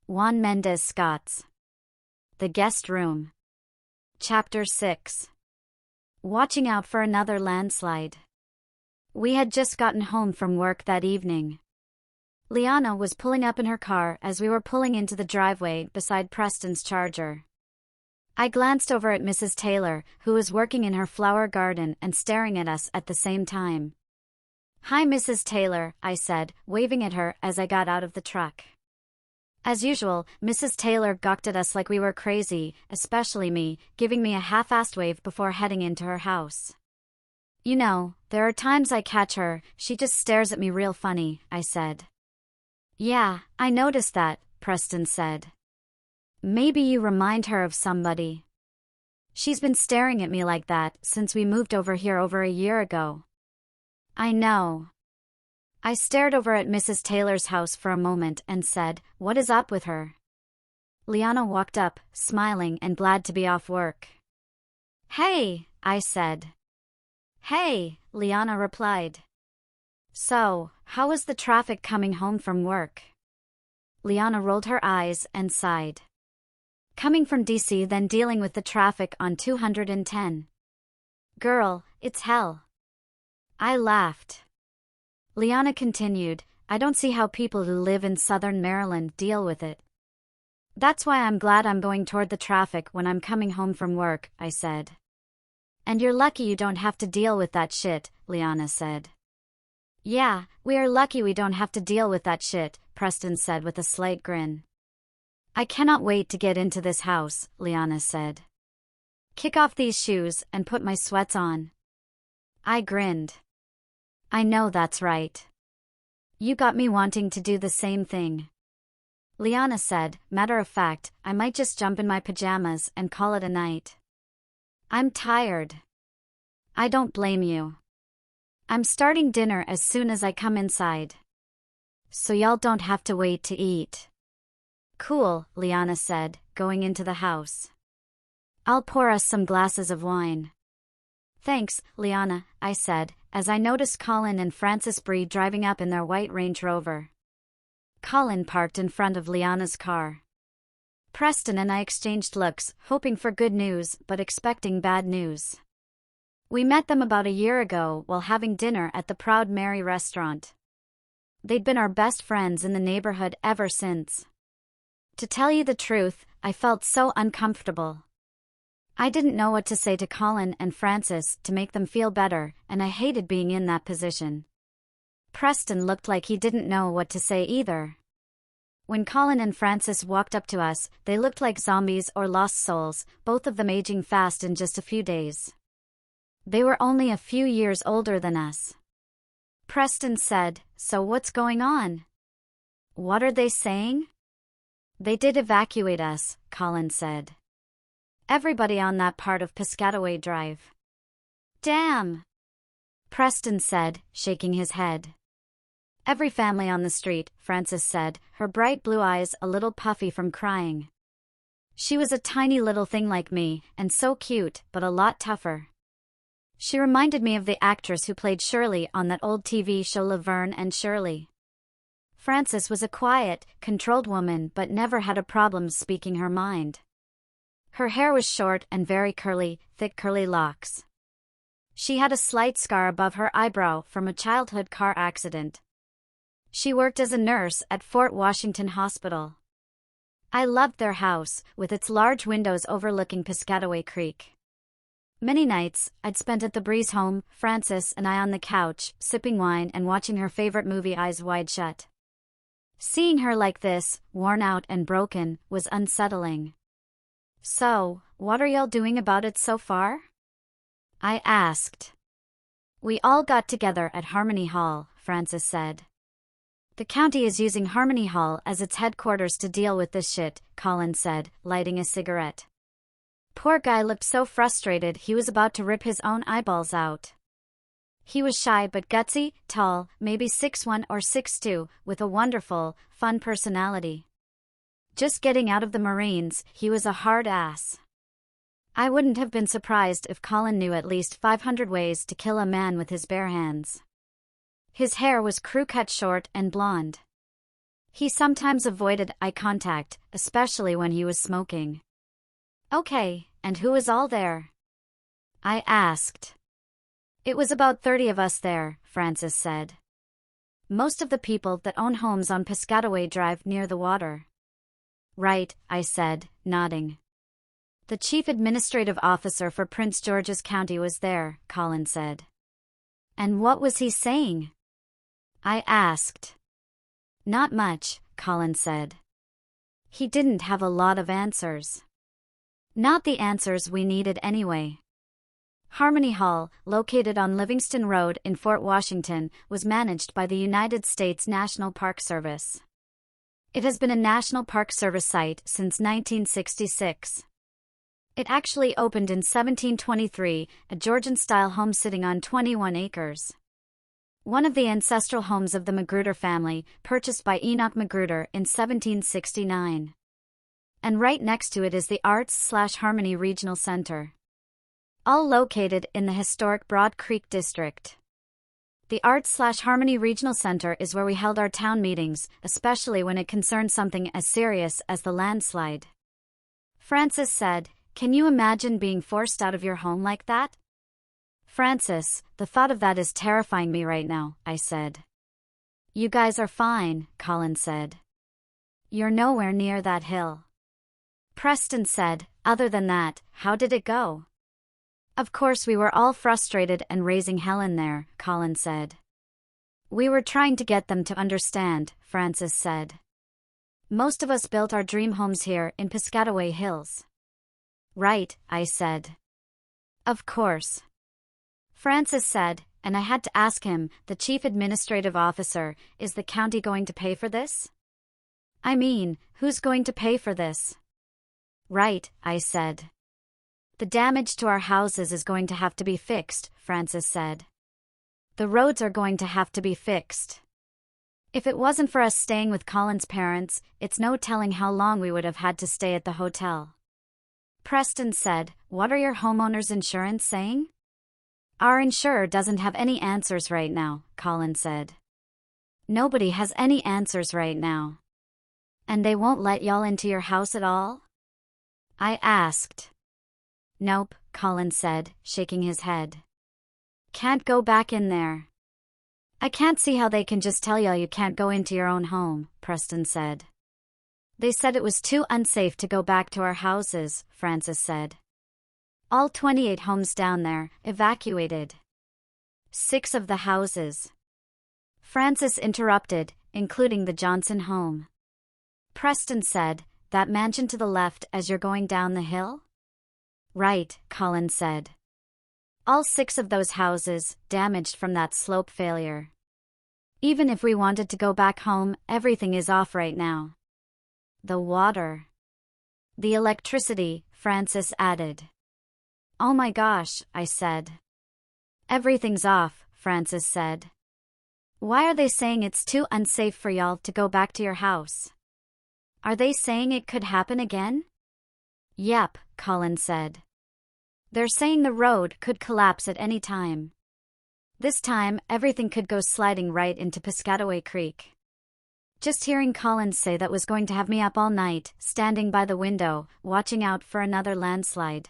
Juan Mendez Scott's The Guest Room. Chapter 6. Watching out for another landslide. We had just gotten home from work that evening. Liana was pulling up in her car as we were pulling into the driveway beside Preston's Charger. I glanced over at Mrs. Taylor, who was working in her flower garden and staring at us at the same time. "Hi, Mrs. Taylor," I said, waving at her as I got out of the truck. As usual, Mrs. Taylor gawked at us like we were crazy, especially me, giving me a half-assed wave before heading into her house. "You know, there are times I catch her, she just stares at me real funny," I said. "Yeah, I noticed that," Preston said. "Maybe you remind her of somebody." "She's been staring at me like that since we moved over here over a year ago." "I know." I stared over at Mrs. Taylor's house for a moment and said, "What is up with her?" Liana walked up, smiling and glad to be off work. "Hey," I said. "Hey," Liana replied. "So, how was the traffic coming home from work?" Liana rolled her eyes and sighed. "Coming from DC then dealing with the traffic on 210. Girl, it's hell." I laughed. Liana continued, "I don't see how people who live in southern Maryland deal with it." "That's why I'm glad I'm going toward the traffic when I'm coming home from work," I said. "And you're lucky you don't have to deal with that shit," Liana said. "Yeah, we are lucky we don't have to deal with that shit," Preston said with a slight grin. "I cannot wait to get into this house," Liana said. "Kick off these shoes and put my sweats on." I grinned. "I know that's right. You got me wanting to do the same thing." Liana said, "Matter of fact, I might just jump in my pajamas and call it a night. I'm tired." "I don't blame you. I'm starting dinner as soon as I come inside. So y'all don't have to wait to eat." "Cool," Liana said, going into the house. "I'll pour us some glasses of wine." "Thanks, Liana," I said, as I noticed Colin and Francis Bree driving up in their white Range Rover. Colin parked in front of Liana's car. Preston and I exchanged looks, hoping for good news but expecting bad news. We met them about a year ago while having dinner at the Proud Mary restaurant. They'd been our best friends in the neighborhood ever since. To tell you the truth, I felt so uncomfortable. I didn't know what to say to Colin and Francis to make them feel better, and I hated being in that position. Preston looked like he didn't know what to say either. When Colin and Francis walked up to us, they looked like zombies or lost souls, both of them aging fast in just a few days. They were only a few years older than us. Preston said, "So what's going on?" "What are they saying?" "They did evacuate us," Colin said. "Everybody on that part of Piscataway Drive." "Damn," Preston said, shaking his head. "Every family on the street," Frances said, her bright blue eyes a little puffy from crying. She was a tiny little thing like me, and so cute, but a lot tougher. She reminded me of the actress who played Shirley on that old TV show Laverne and Shirley. Frances was a quiet, controlled woman but never had a problem speaking her mind. Her hair was short and very curly, thick curly locks. She had a slight scar above her eyebrow from a childhood car accident. She worked as a nurse at Fort Washington Hospital. I loved their house, with its large windows overlooking Piscataway Creek. Many nights, I'd spent at the Breeze home, Frances and I on the couch, sipping wine and watching her favorite movie Eyes Wide Shut. Seeing her like this, worn out and broken, was unsettling. "So, what are y'all doing about it so far?" I asked. "We all got together at Harmony Hall," Frances said. "The county is using Harmony Hall as its headquarters to deal with this shit," Colin said, lighting a cigarette. Poor guy looked so frustrated he was about to rip his own eyeballs out. He was shy but gutsy, tall, maybe 6'1" or 6'2", with a wonderful, fun personality. Just getting out of the Marines, he was a hard ass. I wouldn't have been surprised if Colin knew at least 500 ways to kill a man with his bare hands. His hair was crew-cut short and blonde. He sometimes avoided eye contact, especially when he was smoking. Okay, and who is all there? I asked. It was about 30 of us there, Francis said. Most of the people that own homes on Piscataway Drive near the water. Right, I said, nodding. The chief administrative officer for Prince George's County was there, Colin said. And what was he saying? I asked. Not much, Colin said. He didn't have a lot of answers. Not the answers we needed anyway. Harmony Hall, located on Livingston Road in Fort Washington, was managed by the United States National Park Service. It has been a National Park Service site since 1966. It actually opened in 1723, a Georgian-style home sitting on 21 acres. One of the ancestral homes of the Magruder family, purchased by Enoch Magruder in 1769. And right next to it is the Arts/Harmony Regional Center. All located in the historic Broad Creek District. The Arts/Harmony Regional Center is where we held our town meetings, especially when it concerned something as serious as the landslide. Francis said, "Can you imagine being forced out of your home like that?" Francis, the thought of that is terrifying me right now, I said. You guys are fine, Colin said. You're nowhere near that hill. Preston said, other than that, how did it go? Of course we were all frustrated and raising hell in there, Colin said. We were trying to get them to understand, Francis said. Most of us built our dream homes here in Piscataway Hills. Right, I said. Of course. Francis said, and I had to ask him, the chief administrative officer, is the county going to pay for this? I mean, who's going to pay for this? Right, I said. The damage to our houses is going to have to be fixed, Francis said. The roads are going to have to be fixed. If it wasn't for us staying with Colin's parents, it's no telling how long we would have had to stay at the hotel. Preston said, what are your homeowner's insurance saying? Our insurer doesn't have any answers right now, Colin said. Nobody has any answers right now. And they won't let y'all into your house at all? I asked. Nope, Colin said, shaking his head. Can't go back in there. I can't see how they can just tell y'all you can't go into your own home, Preston said. They said it was too unsafe to go back to our houses, Francis said. All 28 homes down there, evacuated. 6 of the houses. Francis interrupted, including the Johnson home. Preston said, that mansion to the left as you're going down the hill? Right, Colin said. All 6 of those houses, damaged from that slope failure. Even if we wanted to go back home, everything is off right now. The water. The electricity, Francis added. Oh my gosh, I said. Everything's off, Francis said. Why are they saying it's too unsafe for y'all to go back to your house? Are they saying it could happen again? Yep, Colin said. They're saying the road could collapse at any time. This time, everything could go sliding right into Piscataway Creek. Just hearing Colin say that was going to have me up all night, standing by the window, watching out for another landslide.